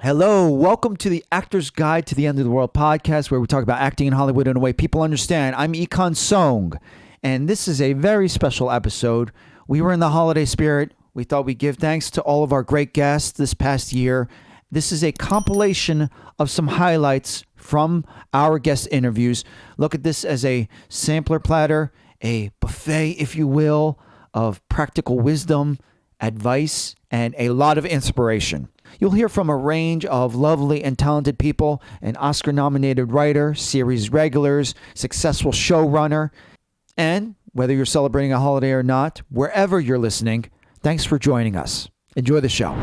Hello, welcome to the Actor's Guide to the End of the World podcast, where we talk about acting in Hollywood in a way people understand. I'm Ikon Song, and this is a very special episode. We were in the holiday spirit. We thought we'd give thanks to all of our great guests this past year. This is a compilation of some highlights from our guest interviews. Look at this as a sampler platter, a buffet, if you will, of practical wisdom, advice, and a lot of inspiration. You'll hear from a range of lovely and talented people: an Oscar-nominated writer, series regulars, successful showrunner, and whether you're celebrating a holiday or not, wherever you're listening, thanks for joining us. Enjoy the show.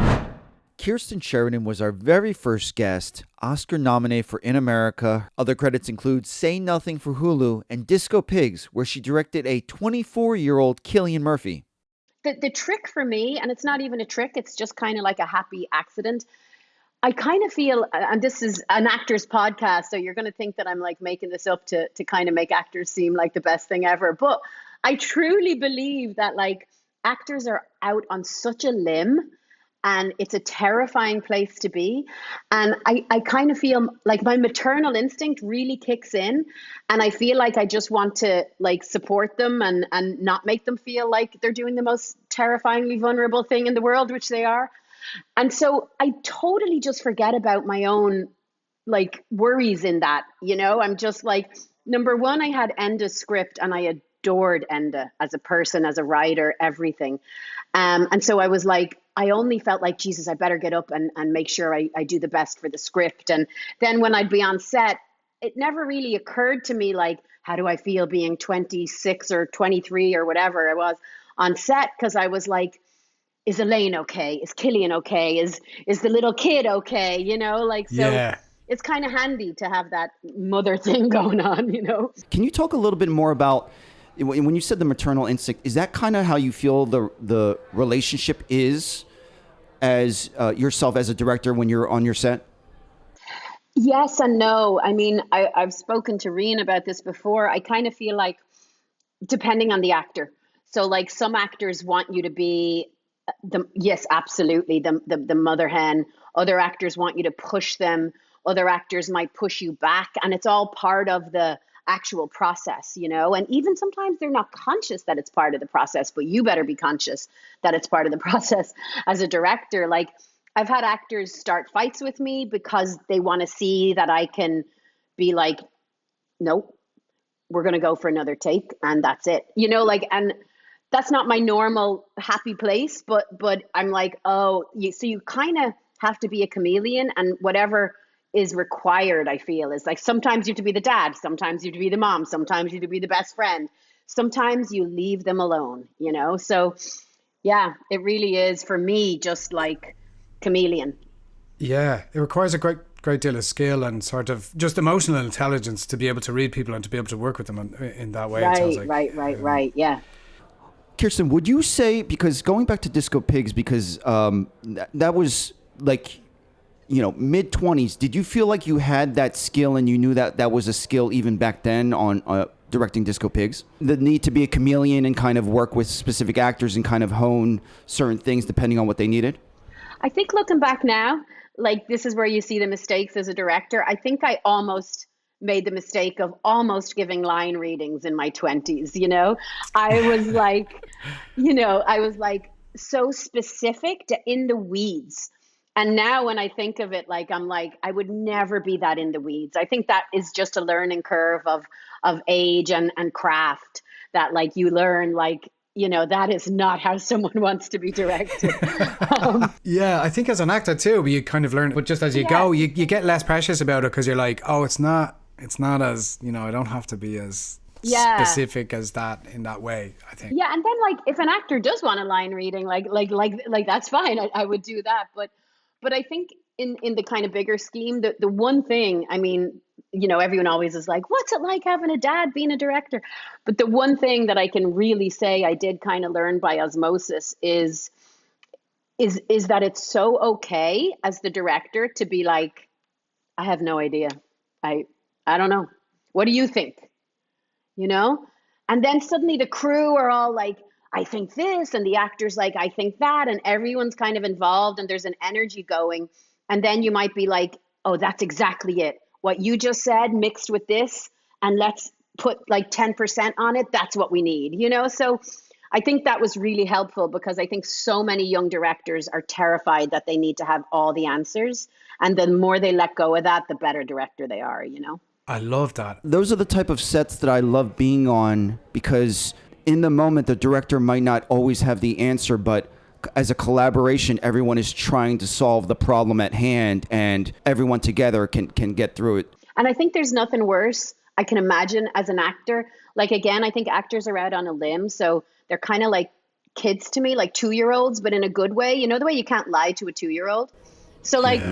Kirsten Sheridan was our very first guest, Oscar nominated for In America. Other credits include Say Nothing for Hulu and Disco Pigs, where she directed a 24-year-old Cillian Murphy. The trick for me, and it's not even a trick, it's just kind of like a happy accident. I kind of feel, and this is an actor's podcast, so you're going to think that I'm like making this up to kind of make actors seem like the best thing ever. But I truly believe that like actors are out on such a limb, and it's a terrifying place to be. And I kind of feel like my maternal instinct really kicks in. And I feel like I just want to like support them and not make them feel like they're doing the most terrifyingly vulnerable thing in the world, which they are. And so I totally just forget about my own like worries in that, you know. I'm just like, number one, I had Enda's script and I adored Enda as a person, as a writer, everything. And so I was like, I only felt like, Jesus, I better get up and make sure I do the best for the script. And then when I'd be on set, it never really occurred to me, like, how do I feel being 26 or 23 or whatever I was on set? Because I was like, is Elaine okay? Is Cillian okay? Is the little kid okay? You know, like, so yeah. It's kind of handy to have that mother thing going on, you know? Can you talk a little bit more about, when you said the maternal instinct, is that kind of how you feel the relationship is as yourself as a director when you're on your set? Yes and no. I mean, I've spoken to Rían about this before. I kind of feel like, depending on the actor. So like some actors want you to be yes, absolutely, the mother hen. Other actors want you to push them. Other actors might push you back. And it's all part of the actual process, you know. And even sometimes they're not conscious that it's part of the process, but you better be conscious that it's part of the process as a director. Like, I've had actors start fights with me because they want to see that I can be like, nope, we're going to go for another take and that's it, you know, like, and that's not my normal happy place, but I'm like, oh, so you kind of have to be a chameleon, and whatever is required, I feel, is like, sometimes you have to be the dad, sometimes you have to be the mom, sometimes you have to be the best friend, sometimes you leave them alone, you know? So yeah, it really is for me just like chameleon. Yeah, it requires a great deal of skill and sort of just emotional intelligence to be able to read people and to be able to work with them in that way. Right, it sounds like. Right, yeah. Kirsten, would you say, because going back to Disco Pigs, because that was like, you know, mid-20s, did you feel like you had that skill and you knew that was a skill even back then on directing Disco Pigs? The need to be a chameleon and kind of work with specific actors and kind of hone certain things depending on what they needed? I think looking back now, like, this is where you see the mistakes as a director. I think I almost made the mistake of almost giving line readings in my 20s, you know? I was like, so specific to in the weeds. And now when I think of it, like, I'm like, I would never be that in the weeds. I think that is just a learning curve of age and craft that, like, you learn, like, you know, that is not how someone wants to be directed. Yeah, I think as an actor too, you kind of learn, but just as you go, you get less precious about it because you're like, oh, it's not as, you know, I don't have to be as specific as that in that way, I think. Yeah, and then like if an actor does want a line reading, like that's fine. I would do that. But I think in the kind of bigger scheme, the one thing, I mean, you know, everyone always is like, what's it like having a dad being a director? But the one thing that I can really say I did kind of learn by osmosis is that it's so okay as the director to be like, I have no idea. I don't know. What do you think? You know? And then suddenly the crew are all like, I think this, and the actor's like, I think that, and everyone's kind of involved and there's an energy going. And then you might be like, oh, that's exactly it. What you just said mixed with this, and let's put like 10% on it. That's what we need, you know? So I think that was really helpful, because I think so many young directors are terrified that they need to have all the answers. And the more they let go of that, the better director they are, you know? I love that. Those are the type of sets that I love being on, because in the moment, the director might not always have the answer, but as a collaboration, everyone is trying to solve the problem at hand, and everyone together can get through it. And I think there's nothing worse I can imagine as an actor. Like, again, I think actors are out on a limb. So they're kind of like kids to me, like 2-year-olds, but in a good way. You know, the way you can't lie to a 2-year-old. So like,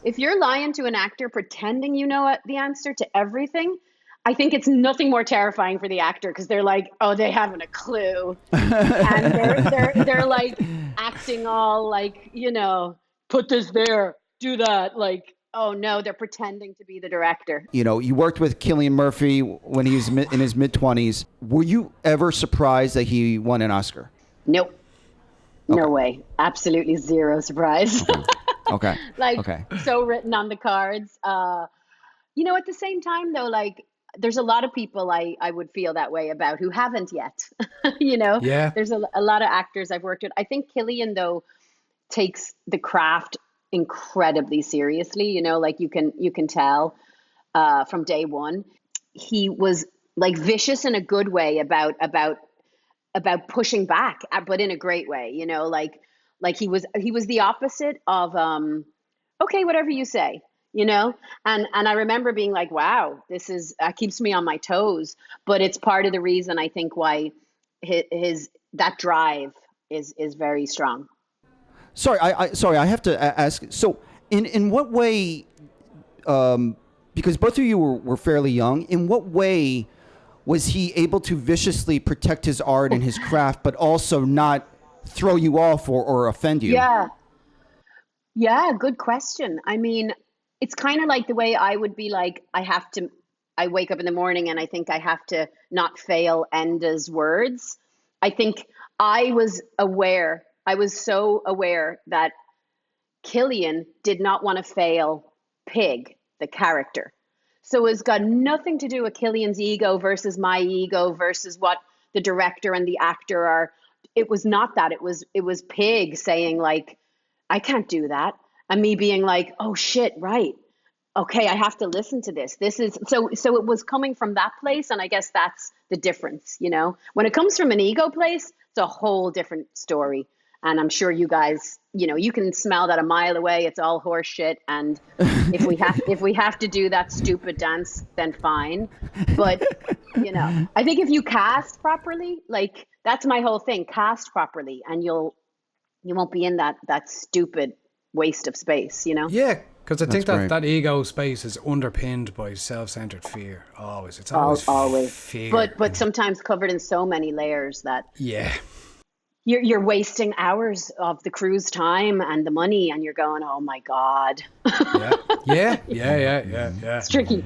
if you're lying to an actor pretending you know the answer to everything, I think it's nothing more terrifying for the actor, because they're like, oh, they haven't a clue. And they're like acting all like, you know, put this there, do that. Like, oh no, they're pretending to be the director. You know, you worked with Cillian Murphy when he was in his mid-20s. Were you ever surprised that he won an Oscar? Nope. No way. Absolutely zero surprise. Okay. So written on the cards. You know, at the same time though, like, there's a lot of people I would feel that way about who haven't yet. You know, there's a lot of actors I've worked with. I think Cillian though takes the craft incredibly seriously. You know, like you can tell from day one. He was like vicious in a good way about pushing back, but in a great way. You know, like he was the opposite of okay, whatever you say. You know, and I remember being like, wow, this keeps me on my toes. But it's part of the reason I think why his that drive is very strong. Sorry, I have to ask. So, in what way? Because both of you were fairly young. In what way was he able to viciously protect his art and his craft, but also not throw you off or offend you? Yeah, good question. I mean, it's kind of like the way I would be like, I wake up in the morning and I think I have to not fail Enda's words. I think I was so aware that Cillian did not want to fail Pig, the character. So it's got nothing to do with Cillian's ego versus my ego versus what the director and the actor are. It was not that. It was Pig saying like, I can't do that. And me being like, oh shit, right. Okay, I have to listen to this. This is so it was coming from that place. And I guess that's the difference, you know? When it comes from an ego place, it's a whole different story. And I'm sure you guys, you know, you can smell that a mile away. It's all horse shit. And if we have to do that stupid dance, then fine. But, you know, I think if you cast properly, like that's my whole thing, cast properly, and you won't be in that stupid waste of space, you know? Yeah, because I think that ego space is underpinned by self-centered fear. Always. It's always fear. But sometimes covered in so many layers that you're wasting hours of the crew's time and the money, and you're going, oh my God. Yeah. It's tricky.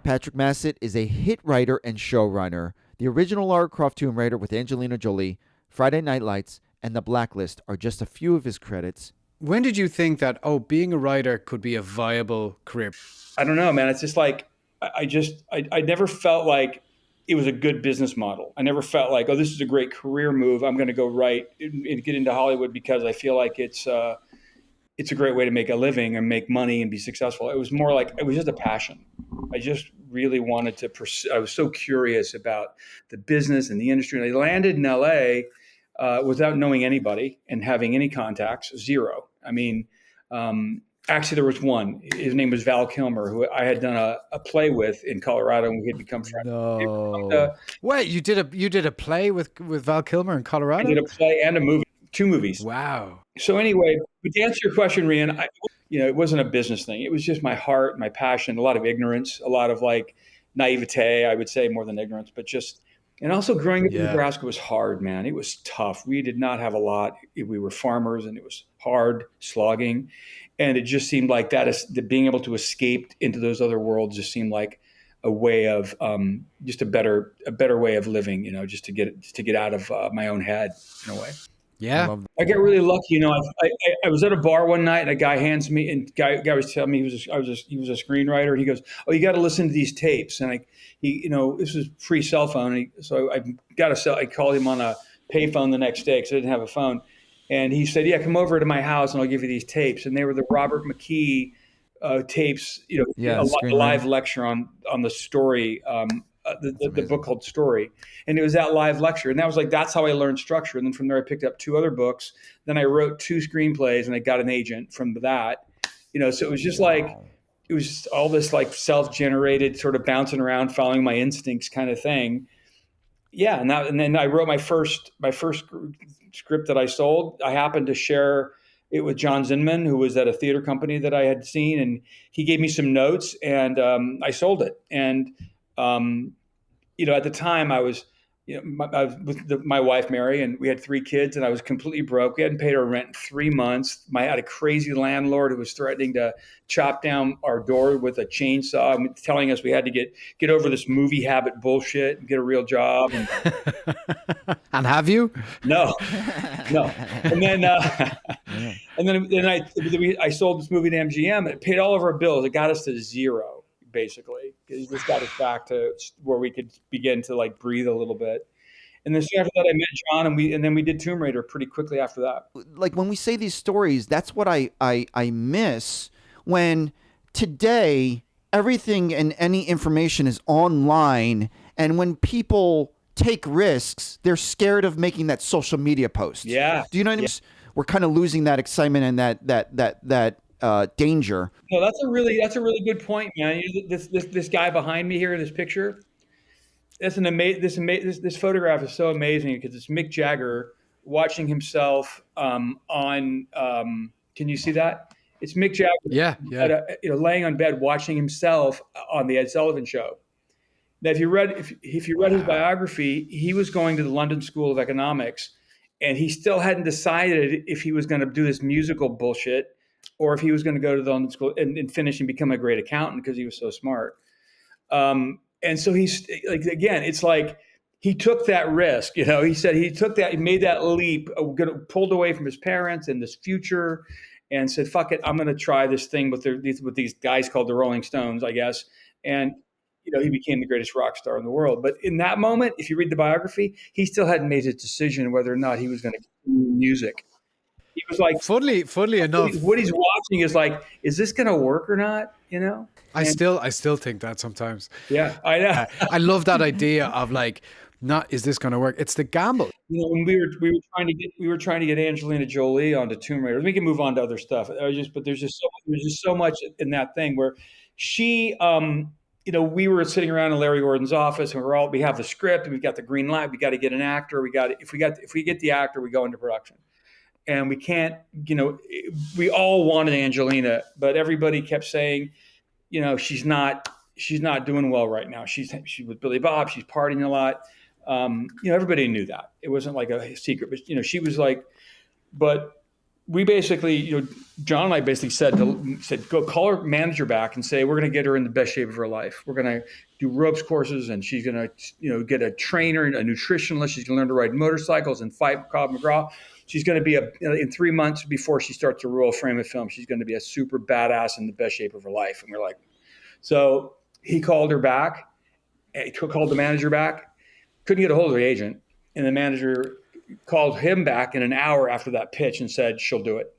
Patrick Massett is a hit writer and showrunner. The original Lara Croft Tomb Raider with Angelina Jolie, Friday Night Lights, and The Blacklist are just a few of his credits. When did you think that, being a writer could be a viable career? I don't know, man. It's just like, I never felt like it was a good business model. I never felt like, this is a great career move. I'm going to go write and get into Hollywood because I feel like it's a great way to make a living and make money and be successful. It was more like, it was just a passion. I just really wanted to pursue. I was so curious about the business and the industry. And I landed in LA without knowing anybody and having any contacts, zero. I mean, actually, there was one. His name was Val Kilmer, who I had done a play with in Colorado, and we had become friends. No. Wait, you did a play with Val Kilmer in Colorado? I did a play and a movie, 2 movies. Wow. So anyway, to answer your question, Rían, it wasn't a business thing. It was just my heart, my passion, a lot of ignorance, a lot of like naivete, I would say, more than ignorance, but just. And also growing up in Nebraska was hard, man. It was tough. We did not have a lot. We were farmers, and it was hard, slogging. And it just seemed like that being able to escape into those other worlds just seemed like a way of just a better way of living, just to get out of my own head in a way. Yeah. I got really lucky. You know, I was at a bar one night and a guy hands me, and guy was telling me he was a screenwriter, and he goes, "Oh, you got to listen to these tapes." And this was pre cell phone, so I called him on a payphone the next day because I didn't have a phone, and he said, "Yeah, come over to my house and I'll give you these tapes." And they were the Robert McKee tapes, a live lecture on the story. The book called Story, and it was that live lecture, and that's how I learned structure. And then from there, I picked up 2 other books. Then I wrote 2 screenplays, and I got an agent from that. So it was just it was just all this like self-generated sort of bouncing around, following my instincts kind of thing. Yeah, and then I wrote my first script that I sold. I happened to share it with John Zinman, who was at a theater company that I had seen, and he gave me some notes, and I sold it. And at the time I was with my wife Mary, and we had 3 kids, and I was completely broke. We hadn't paid our rent in 3 months. I had a crazy landlord who was threatening to chop down our door with a chainsaw, telling us we had to get over this movie habit bullshit and get a real job. And have you? No. And then I sold this movie to MGM. It paid all of our bills. It got us to 0. Basically, it just got us back to where we could begin to like breathe a little bit. And then soon after that, I met John, and then we did Tomb Raider pretty quickly after that. Like when we say these stories, that's what I miss when today everything and any information is online, and when people take risks, they're scared of making that social media post. Yeah. Do you know what I mean? We're kind of losing that excitement and that danger. No, that's a really good point, man. This guy behind me here in this picture. That's this photograph is so amazing because it's Mick Jagger watching himself on. Can you see that? It's Mick Jagger. Yeah. Laying on bed watching himself on the Ed Sullivan Show. Now, if you read his biography, he was going to the London School of Economics, and he still hadn't decided if he was going to do this musical bullshit, or if he was going to go to the London School and finish and become a great accountant because he was so smart. And so he's like, again, it's like he took that risk. He said he made that leap, pulled away from his parents and this future, and said, "Fuck it, I'm going to try this thing with these guys called the Rolling Stones, I guess." And he became the greatest rock star in the world. But in that moment, if you read the biography, he still hadn't made his decision whether or not he was going to do music. He was like, funnily enough, what he's watching is like, is this going to work or not? I still think that sometimes. Yeah, I know. I love that idea of like, not is this going to work? It's the gamble. When we were trying to get Angelina Jolie onto Tomb Raider. We can move on to other stuff. But there's just so much in that thing where she, we were sitting around in Larry Gordon's office, and we have the script, and we've got the green light. We got to get an actor. If we get the actor, we go into production. And we can't, we all wanted Angelina, but everybody kept saying, she's not doing well right now. She's with Billy Bob. She's partying a lot. Everybody knew that. It wasn't like a secret, but she was like, but we basically, John and I basically said, go call her manager back and say, we're going to get her in the best shape of her life. We're going to do ropes courses, and she's going to, get a trainer, a nutritionalist. She's going to learn to ride motorcycles and fight Cobb McGraw. She's going to be in 3 months before she starts to roll frame of film, she's going to be a super badass in the best shape of her life. And we're like, so he called her back, called the manager back, couldn't get a hold of the agent. And the manager called him back in an hour after that pitch and said, she'll do it.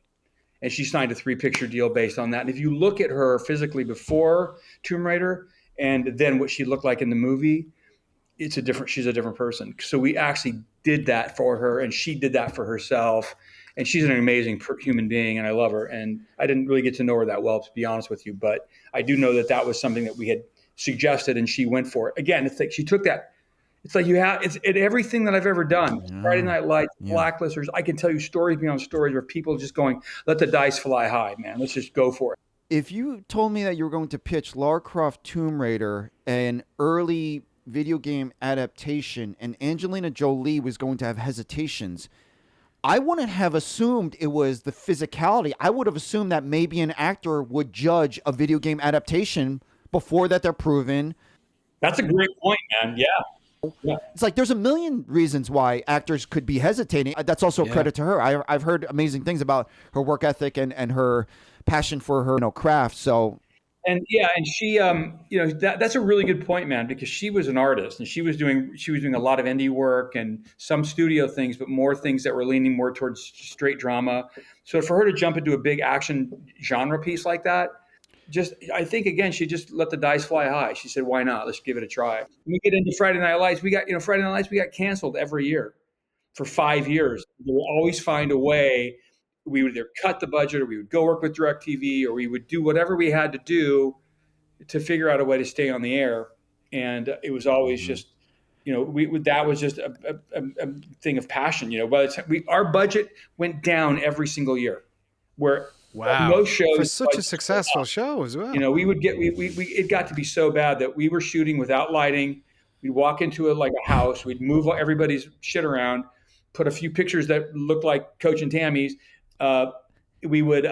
And she signed a 3-picture deal based on that. And if you look at her physically before Tomb Raider and then what she looked like in the movie, she's a different person. So we actually did that for her, and she did that for herself. And she's an amazing human being, and I love her. And I didn't really get to know her that well, to be honest with you, but I do know that was something that we had suggested, and she went for it. Again, it's like she took that. It's like it's in everything that I've ever done. Yeah. Friday Night Lights, Blacklist. I can tell you stories beyond stories where people just going, let the dice fly high, man. Let's just go for it. If you told me that you were going to pitch Lara Croft Tomb Raider, an early video game adaptation, and Angelina Jolie was going to have hesitations, I wouldn't have assumed it was the physicality. I would have assumed that maybe an actor would judge a video game adaptation before that they're proven. That's a great point, man. Yeah. Yeah. It's like there's a million reasons why actors could be hesitating. That's also a credit to her. I've heard amazing things about her work ethic and her passion for her craft. So. And she, that's a really good point, man, because she was an artist and she was doing a lot of indie work and some studio things, but more things that were leaning more towards straight drama. So for her to jump into a big action genre piece like that, I think again, she just let the dice fly high. She said, "Why not? Let's give it a try." When we get into Friday Night Lights. Friday Night Lights. We got canceled every year for 5 years. We will always find a way. We would either cut the budget, or we would go work with DirecTV, or we would do whatever we had to do to figure out a way to stay on the air. And it was always just, that was just a thing of passion. But our budget went down every single year. Where most shows for such a successful show as well. We would get it got to be so bad that we were shooting without lighting. We'd walk into a house. We'd move everybody's shit around, put a few pictures that looked like Coach and Tammy's. We would,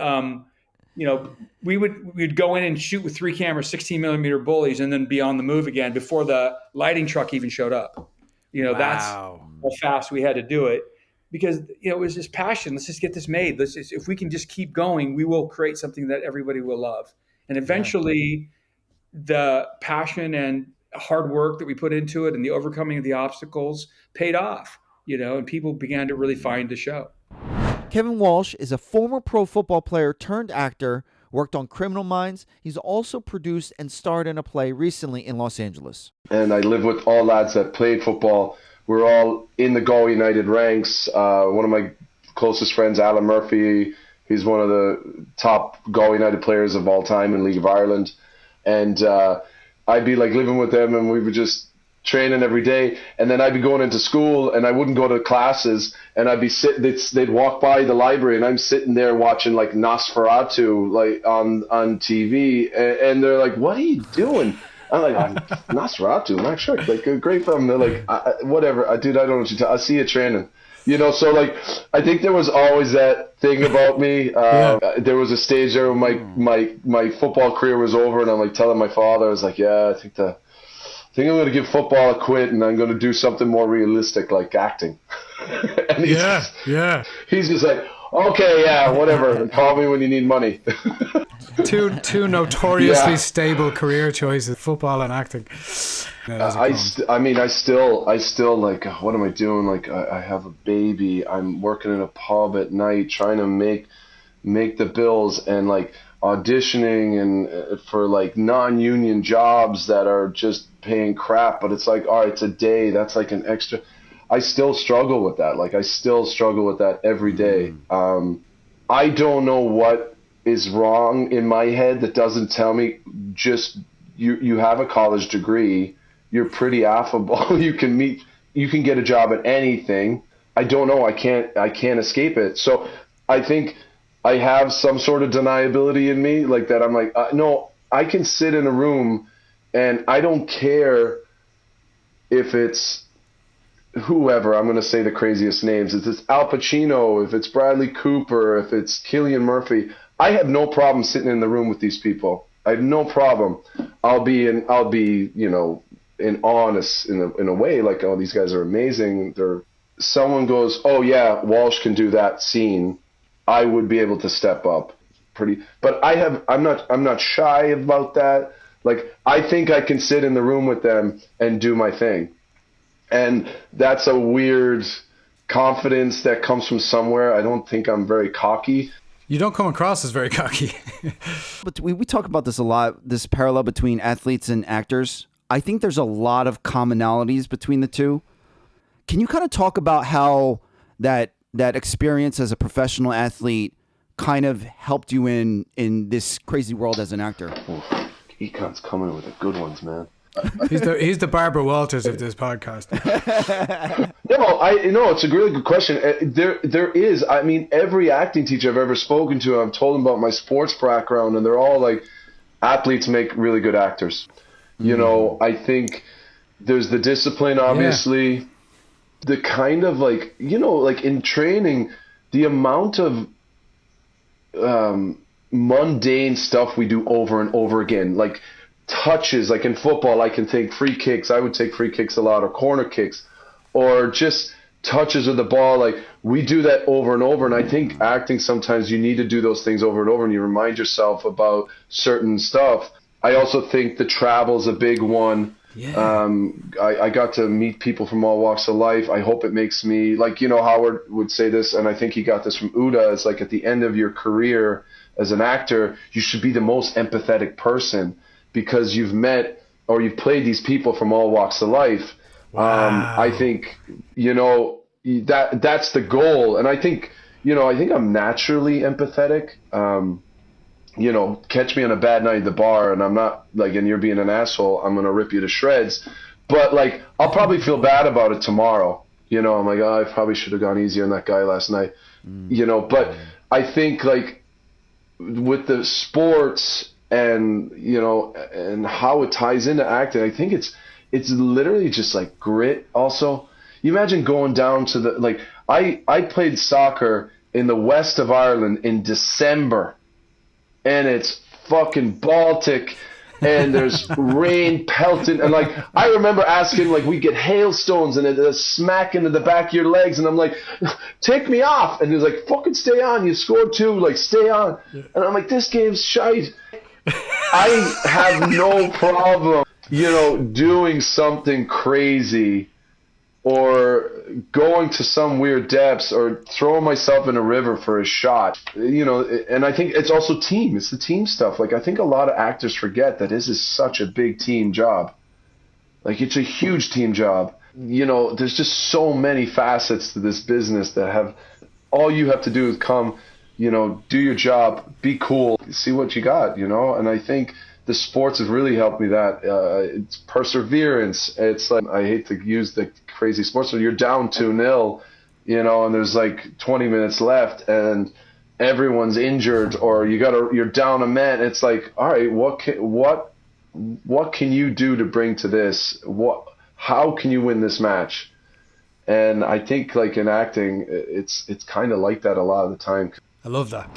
we'd go in and shoot with 3 cameras, 16 millimeter bullies, and then be on the move again before the lighting truck even showed up. That's how fast we had to do it. Because it was just passion. Let's just get this made. If we can just keep going, we will create something that everybody will love. And eventually, the passion and hard work that we put into it and the overcoming of the obstacles paid off. And people began to really find the show. Kevin Walsh is a former pro football player turned actor. Worked on Criminal Minds. He's also produced and starred in a play recently in Los Angeles. And I live with all lads that played football. We're all in the Go United ranks. One of my closest friends, Cillian Murphy, he's one of the top Go United players of all time in League of Ireland. And I'd be living with them, and we would just training every day. And then I'd be going into school, and I wouldn't go to classes, and I'd be sitting. They'd walk by the library, and I'm sitting there watching Nosferatu on TV, and they're like, "What are you doing?" I'm like, Nosferatu, Max Shrek, a great film. They're like, whatever, dude, I don't know what you're I'll see you training. So I think there was always that thing about me. There was a stage there when my football career was over, and I'm telling my father, I was like, I think I'm going to give football a quit, and I'm going to do something more realistic like acting. And he's just like, okay, whatever, call me when you need money. Two notoriously stable career choices, football and acting. I still what am I doing? I have a baby. I'm working in a pub at night trying to make the bills, and auditioning and for non-union jobs that are just paying crap. But it's all right, it's a day. That's an extra. I still struggle with that. I still struggle with that every day. I don't know what is wrong in my head that doesn't tell me just you have a college degree, you're pretty affable, you can get a job at anything. I don't know, I can't escape it. So I think I have some sort of deniability in me that. I'm no, I can sit in a room and I don't care if it's whoever, I'm going to say the craziest names, if it's Al Pacino, if it's Bradley Cooper, if it's Cillian Murphy. I have no problem sitting in the room with these people. I have no problem. I'll be in awe in a way, oh, these guys are amazing. Someone goes, oh yeah, Walsh can do that scene. I would be able to step up but I'm not shy about that. I think I can sit in the room with them and do my thing. And that's a weird confidence that comes from somewhere. I don't think I'm very cocky. You don't come across as very cocky. But we talk about this a lot, this parallel between athletes and actors. I think there's a lot of commonalities between the two. Can you kind of talk about how that experience as a professional athlete kind of helped you in this crazy world as an actor? Oh, Econ's coming with the good ones, man. He's the Barbara Walters of this podcast. No, it's a really good question. There is. I mean, every acting teacher I've ever spoken to, I've told them about my sports background, and they're all athletes make really good actors. I think there's the discipline, obviously, the kind of in training, the amount of mundane stuff we do over and over again, touches, like in football, I can think free kicks. I would take free kicks a lot, or corner kicks, or just touches of the ball. Like we do that over and over. And I think acting, sometimes you need to do those things over and over, and you remind yourself about certain stuff. I also think the travel's a big one. Yeah. I got to meet people from all walks of life. I hope it makes me, like, Howard would say this, and I think he got this from Uda. It's like at the end of your career as an actor, you should be the most empathetic person, because you've met or you've played these people from all walks of life. Wow. I think, that's the goal. And I think I'm naturally empathetic. Catch me on a bad night at the bar and I'm not like, and you're being an asshole, I'm going to rip you to shreds. But like, I'll probably feel bad about it tomorrow. I'm like, oh, I probably should have gone easier on that guy last night. But I think like with the sports and, and how it ties into acting, I think it's literally just like grit. Also, you imagine going down to I played soccer in the west of Ireland in December, and it's fucking Baltic, and there's rain pelting, and like I remember asking, like, we get hailstones and it smack into the back of your legs, and I'm like, take me off, and he's like, fucking stay on, you scored 2, like stay on. And I'm like, this game's shite. I have no problem, doing something crazy or going to some weird depths or throwing myself in a river for a shot, and I think it's also team. It's the team stuff. Like, I think a lot of actors forget that this is such a big team job. Like, it's a huge team job. There's just so many facets to this business that have, all you have to do is come, do your job, be cool, see what you got, and I think the sports have really helped me that. It's perseverance. It's like, I hate to use the crazy sports, but you're down 2-0, and there's like 20 minutes left and everyone's injured, or you're down a man. It's like, all right, what can you do to bring to this? How can you win this match? And I think like in acting, it's kind of like that a lot of the time. I love that.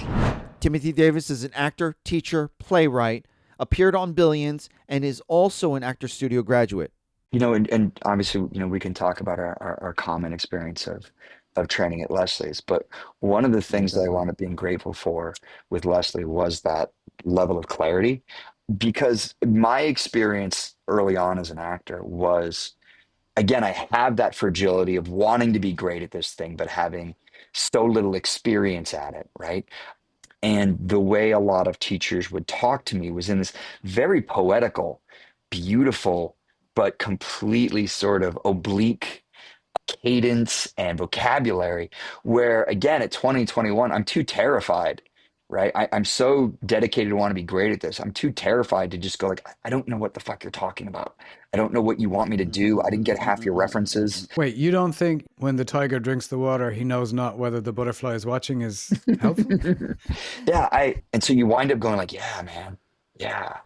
Timothy Davis is an actor, teacher, playwright, appeared on Billions, and is also an actor studio graduate. And obviously, we can talk about our common experience of training at Leslie's, but one of the things that I wound up being grateful for with Leslie was that level of clarity, because my experience early on as an actor was, again, I have that fragility of wanting to be great at this thing, but having so little experience at it, right? And the way a lot of teachers would talk to me was in this very poetical, beautiful, but completely sort of oblique cadence and vocabulary, where again, at 2021, I'm too terrified, right? I'm so dedicated to want to be great at this. I'm too terrified to just go like, I don't know what the fuck you're talking about. I don't know what you want me to do. I didn't get half your references. Wait, you don't think when the tiger drinks the water, he knows not whether the butterfly is watching is helpful? Yeah, and so you wind up going like, yeah, man, yeah.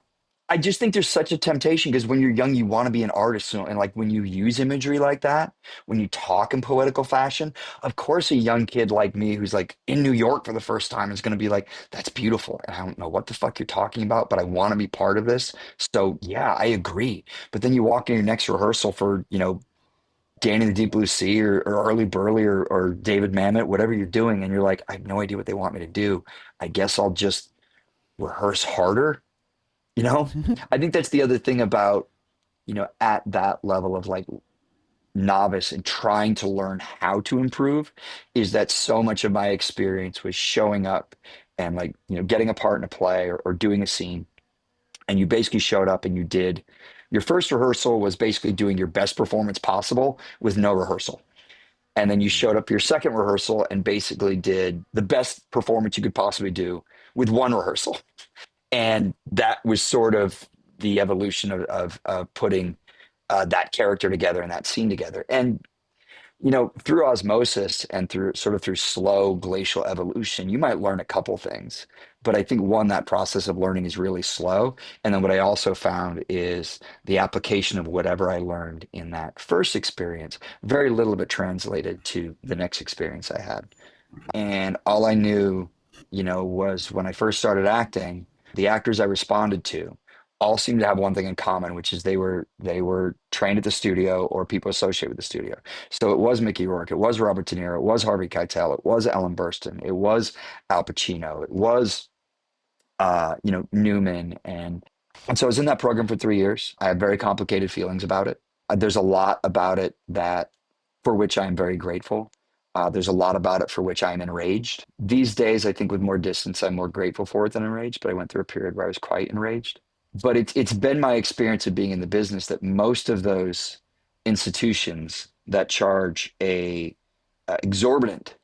I just think there's such a temptation, because when you're young, you want to be an artist. And like when you use imagery like that, when you talk in poetical fashion, of course, a young kid like me who's like in New York for the first time is going to be like, that's beautiful. And I don't know what the fuck you're talking about, but I want to be part of this. So yeah, I agree. But then you walk in your next rehearsal for, Danny the Deep Blue Sea or Early Burley or David Mamet, whatever you're doing. And you're like, I have no idea what they want me to do. I guess I'll just rehearse harder. I think that's the other thing about, at that level of like novice and trying to learn how to improve, is that so much of my experience was showing up and like, getting a part in a play or doing a scene. And you basically showed up and you did your first rehearsal was basically doing your best performance possible with no rehearsal. And then you showed up your second rehearsal and basically did the best performance you could possibly do with one rehearsal. And that was sort of the evolution of putting that character together and that scene together. And, through osmosis and through slow glacial evolution, you might learn a couple things. But I think that process of learning is really slow. And then what I also found is the application of whatever I learned in that first experience, very little of it translated to the next experience I had. And all I knew, was when I first started acting, the actors I responded to all seem to have one thing in common, which is they were trained at the studio or people associated with the studio. So it was Mickey Rourke, it was Robert De Niro, it was Harvey Keitel, it was Ellen Burstyn, it was Al Pacino, it was Newman, and so I was in that program for 3 years. I had very complicated feelings about it. There's a lot about it that for which I am very grateful. There's a lot about it for which I am enraged. These days, I think with more distance, I'm more grateful for it than enraged, but I went through a period where I was quite enraged. But it's been my experience of being in the business that most of those institutions that charge a exorbitant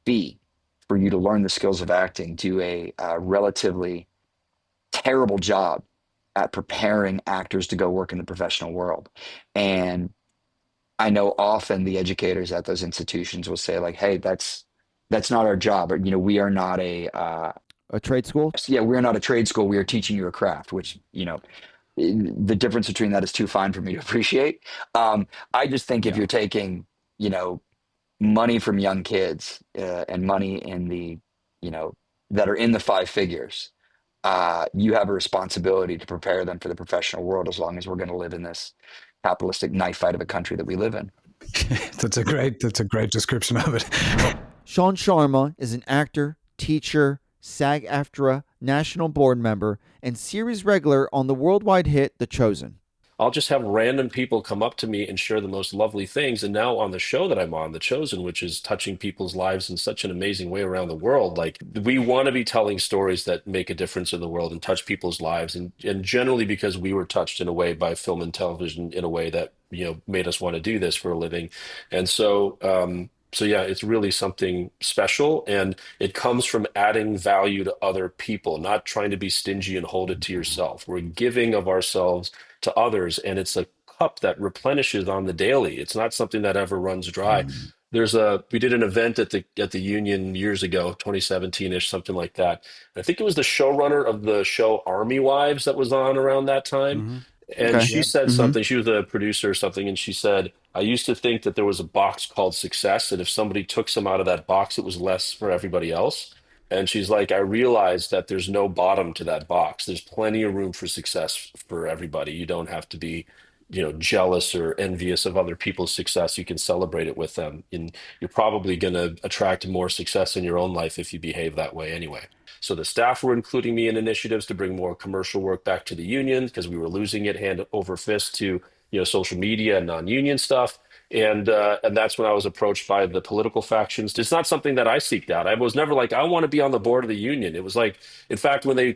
fee for you to learn the skills of acting do a relatively terrible job at preparing actors to go work in the professional world. And I know often the educators at those institutions will say like, "Hey, that's not our job," or we are not a trade school. Yeah, we're not a trade school. We are teaching you a craft, which the difference between that is too fine for me to appreciate. I just think if you're taking money from young kids and money in the that are in the five figures, you have a responsibility to prepare them for the professional world as long as we're going to live in this capitalistic knife fight of a country that we live in. That's a great description of it. Shaan Sharma is an actor, teacher, SAG-AFTRA national board member, and series regular on the worldwide hit The Chosen. I'll just have random people come up to me and share the most lovely things. And now on the show that I'm on, The Chosen, which is touching people's lives in such an amazing way around the world, like we want to be telling stories that make a difference in the world and touch people's lives. And generally because we were touched in a way by film and television in a way that, made us want to do this for a living. And so yeah, it's really something special, and it comes from adding value to other people, not trying to be stingy and hold it to yourself. We're giving of ourselves to others, and it's a cup that replenishes on the daily. It's not something that ever runs dry. We did an event at the Union years ago, 2017-ish, something like that. I think it was the showrunner of the show Army Wives that was on around that time. And Okay. she said something, she was a producer or something, and she said, I used to think that there was a box called success, and if somebody took some out of that box, it was less for everybody else. And she's like, I realized that there's no bottom to that box. There's plenty of room for success for everybody. You don't have to be, jealous or envious of other people's success. You can celebrate it with them. And you're probably going to attract more success in your own life if you behave that way anyway. So the staff were including me in initiatives to bring more commercial work back to the union because we were losing it hand over fist to social media and non-union stuff. And that's when I was approached by the political factions. It's not something that I seeked out. I was never like, I want to be on the board of the union. It was like, in fact, when they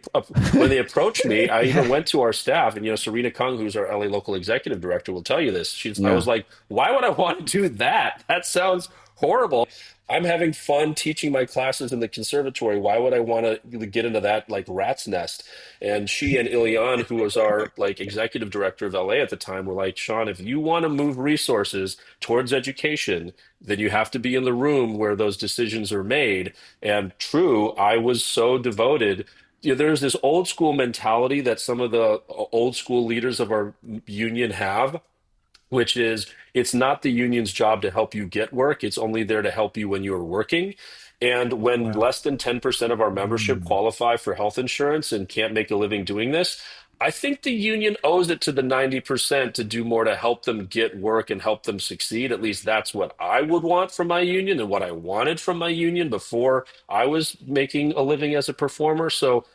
approached me, I even went to our staff, and Serena Kung, who's our LA local executive director, will tell you this. I was like, why would I want to do that? That sounds horrible. I'm having fun teaching my classes in the conservatory. Why would I want to get into that like rat's nest? And she and Ilian, who was our like executive director of LA at the time, were like, Shaan, if you want to move resources towards education, then you have to be in the room where those decisions are made. And true, I was so devoted. There's this old school mentality that some of the old school leaders of our union have, which is it's not the union's job to help you get work. It's only there to help you when you're working. And when less than 10% of our membership qualify for health insurance and can't make a living doing this, I think the union owes it to the 90% to do more to help them get work and help them succeed. At least that's what I would want from my union and what I wanted from my union before I was making a living as a performer. So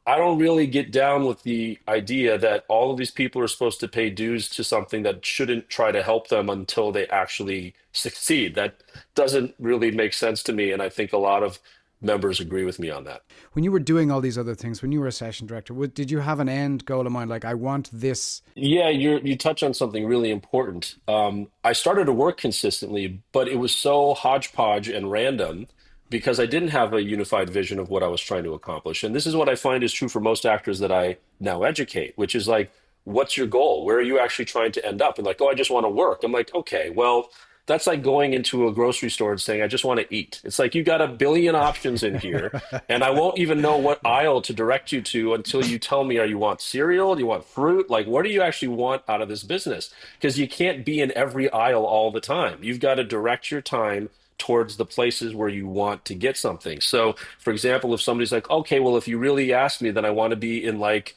I don't really get down with the idea that all of these people are supposed to pay dues to something that shouldn't try to help them until they actually succeed. That doesn't really make sense to me, and I think a lot of members agree with me on that. When you were doing all these other things, when you were a session director, did you have an end goal in mind? Like, I want this. Yeah, you touch on something really important. I started to work consistently, but it was so hodgepodge and random because I didn't have a unified vision of what I was trying to accomplish. And this is what I find is true for most actors that I now educate, which is like, what's your goal? Where are you actually trying to end up? And like, oh, I just want to work. I'm like, okay, well, that's like going into a grocery store and saying, I just want to eat. It's like, you got a billion options in here, and I won't even know what aisle to direct you to until you tell me, you want cereal? Do you want fruit? Like, what do you actually want out of this business? Because you can't be in every aisle all the time. You've got to direct your time towards the places where you want to get something. So, for example, if somebody's like, okay, well, if you really ask me, then I want to be in like,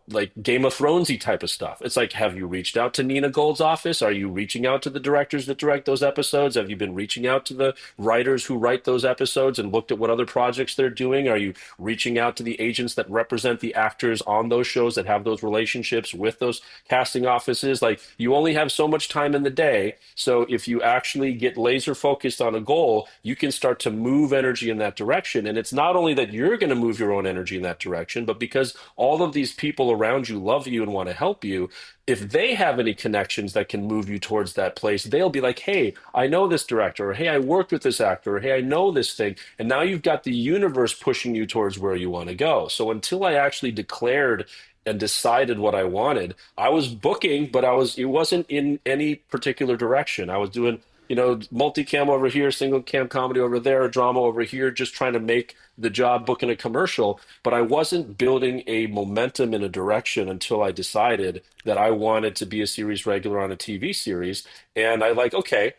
like Game of Thronesy type of stuff. It's like, have you reached out to Nina Gold's office? Are you reaching out to the directors that direct those episodes? Have you been reaching out to the writers who write those episodes and looked at what other projects they're doing? Are you reaching out to the agents that represent the actors on those shows that have those relationships with those casting offices? Like, you only have so much time in the day. So if you actually get laser focused on a goal, you can start to move energy in that direction. And it's not only that you're going to move your own energy in that direction, but because all of these people around you love you and want to help you, if they have any connections that can move you towards that place, they'll be like, hey, I know this director, or hey, I worked with this actor, or hey, I know this thing. And now you've got the universe pushing you towards where you want to go. So until I actually declared and decided what I wanted, I was booking, but it wasn't in any particular direction. I was doing multicam over here, single cam comedy over there, drama over here, just trying to make the job booking a commercial. But I wasn't building a momentum in a direction until I decided that I wanted to be a series regular on a TV series. And okay,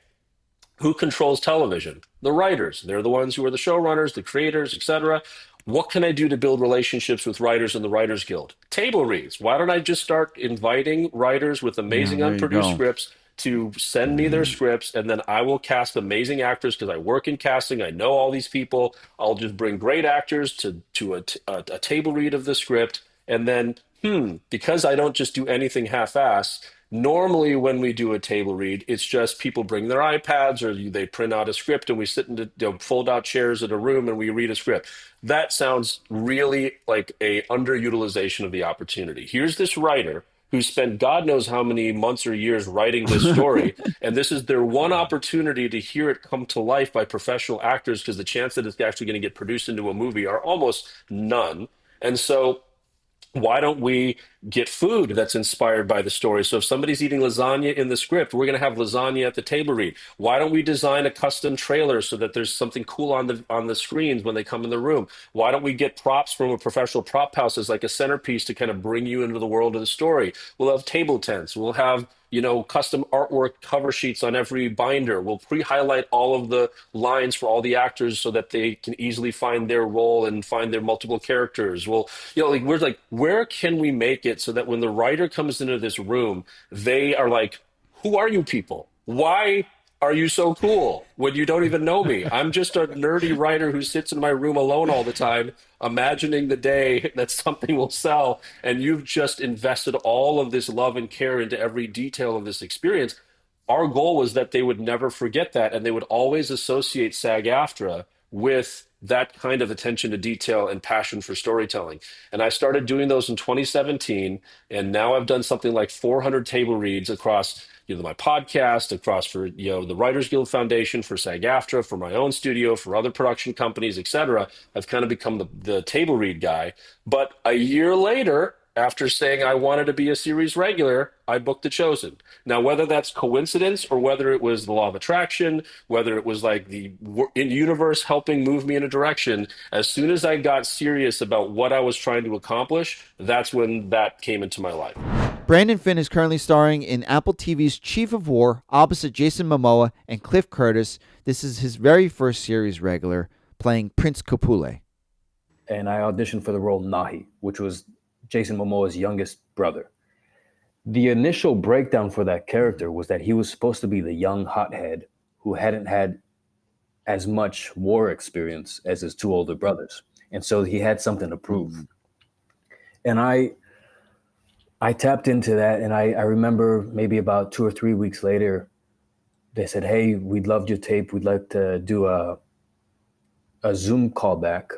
who controls television? The writers. They're the ones who are the showrunners, the creators, etc. What can I do to build relationships with writers in the Writers Guild? Table reads. Why don't I just start inviting writers with amazing there you unproduced go. scripts to send me their scripts, and then I will cast amazing actors because I work in casting. I know all these people. I'll just bring great actors to a table read of the script, and then because I don't just do anything half-ass. Normally, when we do a table read, it's just people bring their iPads or they print out a script and we sit in the fold-out chairs in a room and we read a script. That sounds really like a underutilization of the opportunity. Here's this writer who spent God knows how many months or years writing this story, and this is their one opportunity to hear it come to life by professional actors, because the chance that it's actually going to get produced into a movie are almost none. And so why don't we get food that's inspired by the story? So if somebody's eating lasagna in the script, we're going to have lasagna at the table read. Why don't we design a custom trailer so that there's something cool on the screens when they come in the room? Why don't we get props from a professional prop house as like a centerpiece to kind of bring you into the world of the story? We'll have table tents. We'll have custom artwork cover sheets on every binder. We'll pre-highlight all of the lines for all the actors so that they can easily find their role and find their multiple characters. Where can we make it so that when the writer comes into this room, they are like, who are you people? Why are you so cool when you don't even know me? I'm just a nerdy writer who sits in my room alone all the time, imagining the day that something will sell. And you've just invested all of this love and care into every detail of this experience. Our goal was that they would never forget that. And they would always associate SAG-AFTRA with that kind of attention to detail and passion for storytelling. And I started doing those in 2017. And now I've done something like 400 table reads across my podcast, across for the Writers Guild Foundation, for SAG-AFTRA, for my own studio, for other production companies, etc. I've kind of become the table read guy. But a year later, after saying I wanted to be a series regular, I booked The Chosen. Now, whether that's coincidence or whether it was the law of attraction, whether it was like the universe helping move me in a direction, as soon as I got serious about what I was trying to accomplish, that's when that came into my life. Brandon Finn is currently starring in Apple TV's Chief of War opposite Jason Momoa and Cliff Curtis. This is his very first series regular, playing Prince Kopule. And I auditioned for the role Nahi, which was Jason Momoa's youngest brother. The initial breakdown for that character was that he was supposed to be the young hothead who hadn't had as much war experience as his two older brothers. And so he had something to prove. And I tapped into that, and I remember maybe about 2 or 3 weeks later, they said, hey, we loved your tape. We'd like to do a Zoom callback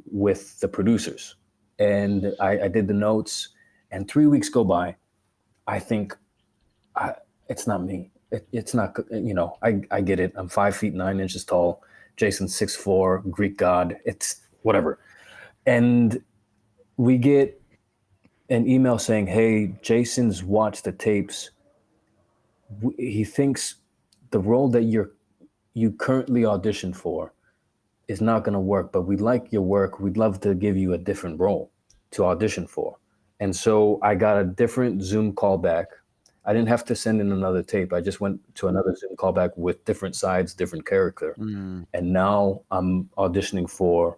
with the producers. And I did the notes, and 3 weeks go by. I think, it's not me. It's not, I get it. I'm 5 feet 9 inches tall. Jason's 6'4", Greek god. It's whatever. And we get an email saying, hey, Jason's watched the tapes. He thinks the role that you currently auditioned for is not going to work, but we like your work. We'd love to give you a different role to audition for. And so I got a different Zoom callback. I didn't have to send in another tape. I just went to another Zoom callback with different sides, different character. And now I'm auditioning for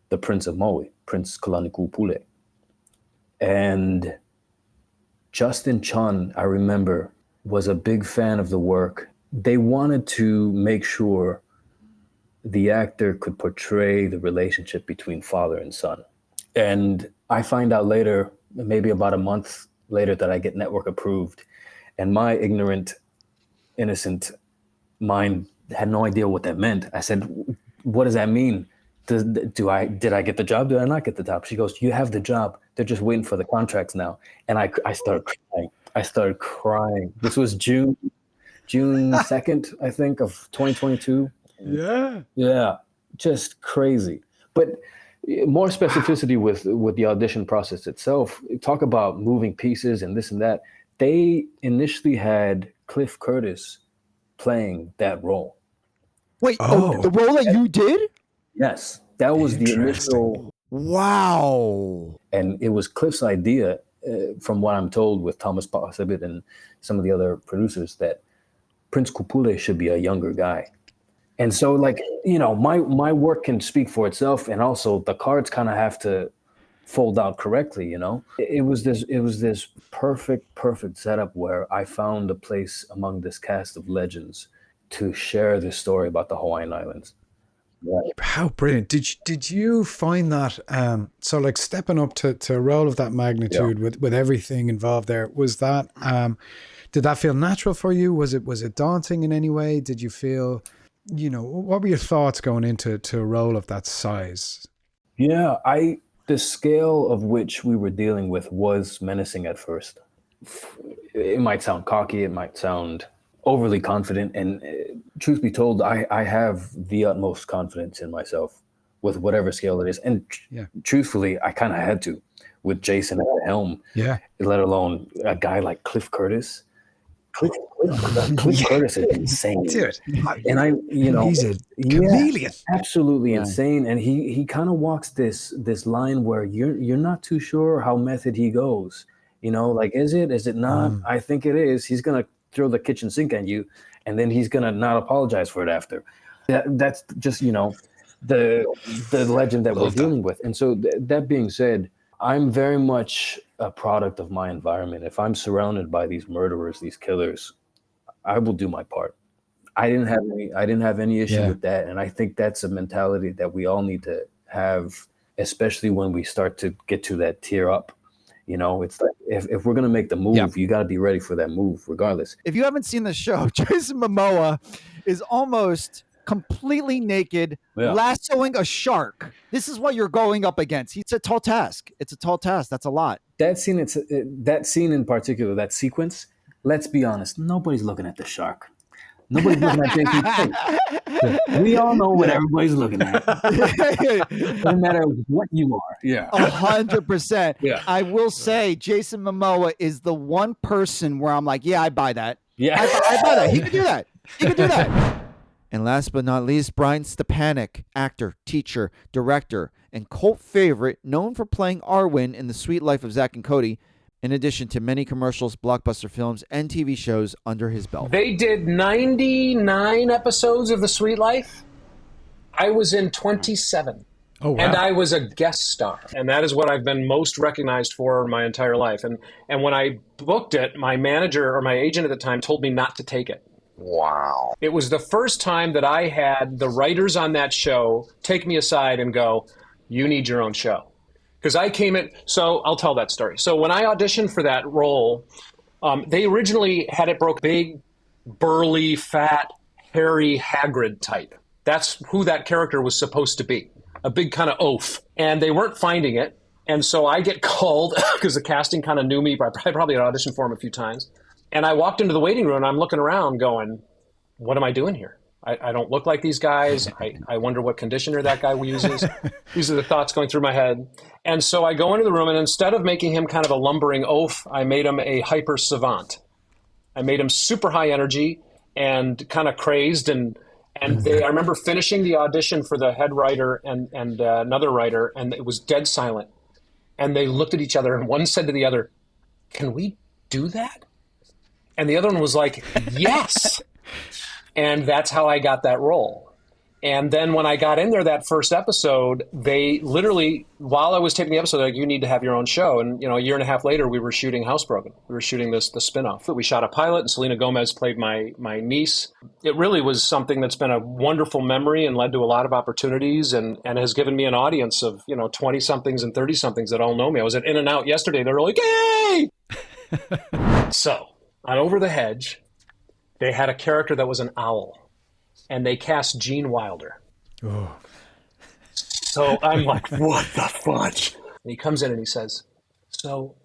the Prince of Maui, Prince Kalaniku Pule. And Justin Chun, I remember, was a big fan of the work. They wanted to make sure the actor could portray the relationship between father and son. And I find out later, maybe about a month later, that I get network approved. And my ignorant, innocent mind had no idea what that meant. I said, what does that mean? Did I get the job? Did I not get the job? She goes, you have the job. They're just waiting for the contracts now. And I started crying. I started crying. This was June 2nd, I think, of 2022. Yeah. Yeah. Just crazy. But more specificity with the audition process itself. Talk about moving pieces and this and that. They initially had Cliff Curtis playing that role. Wait, the role that you did? Yes, that was the initial. Wow. And it was Cliff's idea, from what I'm told, with Thomas Parsibit and some of the other producers, that Prince Kupule should be a younger guy. And so, like, you know, my work can speak for itself, and also the cards kind of have to fold out correctly, you know. It was this perfect setup where I found a place among this cast of legends to share this story about the Hawaiian Islands. Yeah. How brilliant. Did you find that so like stepping up to a role of that magnitude with everything involved there, was that did that feel natural for you? Was it daunting in any way? Did you feel, you know, what were your thoughts going into a role of that size? Yeah, the scale of which we were dealing with was menacing at first. It might sound cocky, it might sound overly confident, and truth be told, I have the utmost confidence in myself with whatever scale it is. And truthfully, I kind of had to, with Jason at the helm, let alone a guy like Cliff Curtis. Cliff Curtis is insane. Dude, and he's a chameleon. Absolutely insane. And he kind of walks this line where you're not too sure how method he goes. You know, like, is it not? I think it is. He's going to throw the kitchen sink at you, and then he's going to not apologize for it after. That's just, you know, the legend that we're dealing with. And so that being said, I'm very much a product of my environment. If I'm surrounded by these murderers, these killers, I will do my part. I didn't have any issue with that. And I think that's a mentality that we all need to have, especially when we start to get to that tier up. You know, it's like, if we're going to make the move, you got to be ready for that move regardless. If you haven't seen the show, Jason Momoa is almost completely naked, lassoing a shark. This is what you're going up against. It's a tall task. That's a lot. That scene in particular, that sequence, let's be honest, nobody's looking at the shark. Nobody's looking at Jason's face. We all know what everybody's looking at. No matter what you are. Yeah. 100%. Yeah. I will say Jason Momoa is the one person where I'm like, yeah, I buy that. Yeah. I buy that. He could do that. And last but not least, Brian Stepanek, actor, teacher, director, and cult favorite, known for playing Arwen in The Sweet Life of Zack and Cody, in addition to many commercials, blockbuster films, and TV shows under his belt. They did 99 episodes of The Sweet Life. I was in 27. Oh, wow. And I was a guest star. And that is what I've been most recognized for my entire life. And when I booked it, my manager or my agent at the time told me not to take it. Wow. It was the first time that I had the writers on that show take me aside and go, you need your own show. Because I came in, so I'll tell that story. So when I auditioned for that role, they originally had it broke big, burly, fat, hairy Hagrid type. That's who that character was supposed to be, a big kind of oaf. And they weren't finding it. And so I get called, because the casting kind of knew me, but I probably had auditioned for him a few times. And I walked into the waiting room, and I'm looking around going, what am I doing here? I don't look like these guys. I wonder what conditioner that guy uses. These are the thoughts going through my head. And so I go into the room, and instead of making him kind of a lumbering oaf, I made him a hyper savant. I made him super high energy and kind of crazed. And I remember finishing the audition for the head writer and another writer, and it was dead silent. And they looked at each other, and one said to the other, can we do that? And the other one was like, yes. And that's how I got that role. And then when I got in there that first episode, they literally, while I was taping the episode, like, you need to have your own show. And, a year and a half later, we were shooting Housebroken. We were shooting the spinoff. We shot a pilot, and Selena Gomez played my niece. It really was something that's been a wonderful memory and led to a lot of opportunities and has given me an audience of, 20-somethings and 30-somethings that all know me. I was at In-N-Out yesterday. They were like, yay! So, on Over the Hedge, they had a character that was an owl. And they cast Gene Wilder. Oh. So I'm like, what the fudge? And he comes in and he says, so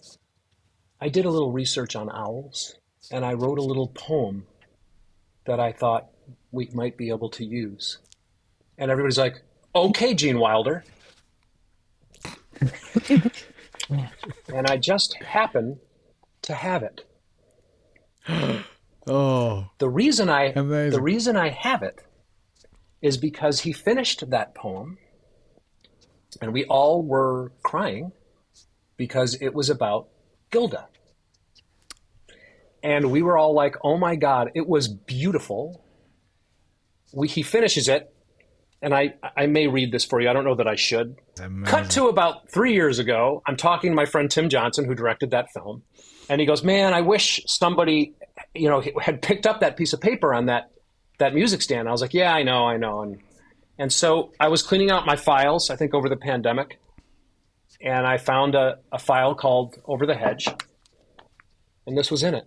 I did a little research on owls, and I wrote a little poem that I thought we might be able to use. And everybody's like, okay, Gene Wilder. And I just happen to have it. Oh, the reason I have it is because he finished that poem and we all were crying because it was about Gilda. And we were all like, oh my God, it was beautiful. He finishes it, and I may read this for you. I don't know that I should. Cut to about 3 years ago, I'm talking to my friend Tim Johnson, who directed that film. And he goes, man, I wish somebody, had picked up that piece of paper on that music stand. I was like, yeah, I know. And so I was cleaning out my files, I think over the pandemic, and I found a file called Over the Hedge, and this was in it.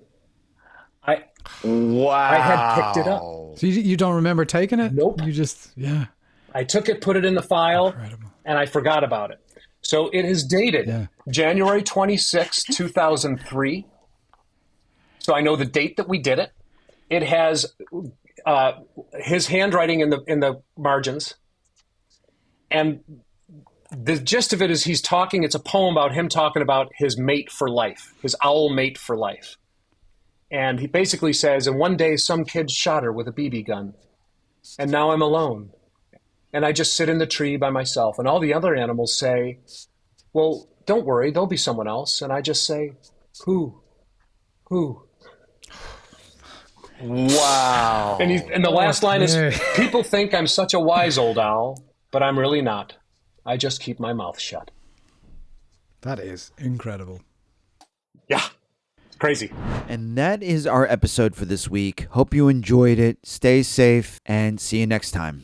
I had picked it up. So you don't remember taking it? Nope. You just, yeah. I took it, put it in the file, Incredible. And I forgot about it. So it is dated January 26, 2003. So I know the date that we did it. It has his handwriting in the margins. And the gist of it is he's talking, it's a poem about him talking about his mate for life, his owl mate for life. And he basically says, and one day some kid shot her with a BB gun. And now I'm alone. And I just sit in the tree by myself. And all the other animals say, well, don't worry, there'll be someone else. And I just say, who? Wow. And the last line is, people think I'm such a wise old owl, but I'm really not. I just keep my mouth shut. That is incredible. Yeah. Crazy. And that is our episode for this week. Hope you enjoyed it. Stay safe and see you next time.